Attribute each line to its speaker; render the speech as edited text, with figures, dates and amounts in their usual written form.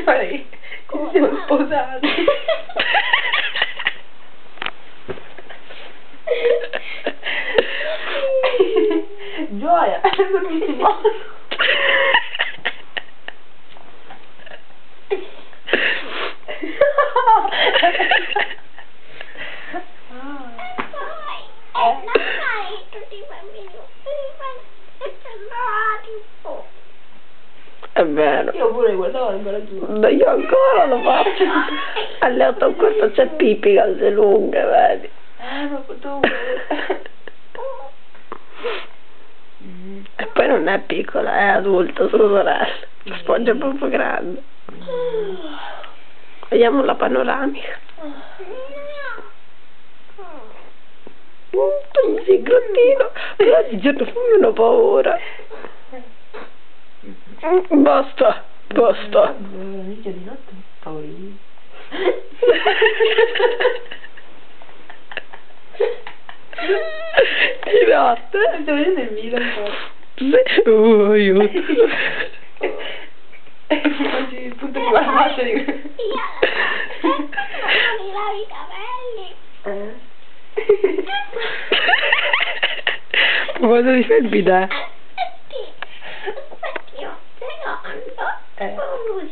Speaker 1: Pare che si siamo sposati. Gioia, non mi si muove.
Speaker 2: Tutti i bambini
Speaker 3: È vero.
Speaker 1: Io pure guardavo ancora tu.
Speaker 3: Ma io ancora lo faccio. Alle 8 questo c'è Pippi calze lunghe, vedi?
Speaker 1: Ma tu.
Speaker 3: E poi non è piccola, è adulta, sua sorella. La spongia è proprio grande. Vediamo la panoramica. Sì, grottino. Però di giorno fammi una paura. Basta, basta.
Speaker 1: Minchia di notte, paurino.
Speaker 3: Di notte?
Speaker 1: Sto vedendo il video un po'.
Speaker 3: Sì. Aiuto.
Speaker 1: Oggi tutto di una faccia di...
Speaker 2: mi lavi i capelli.
Speaker 3: Cosa ti fai il bidet?
Speaker 2: Aspetti, io secondo,
Speaker 1: Eh.
Speaker 2: con lui.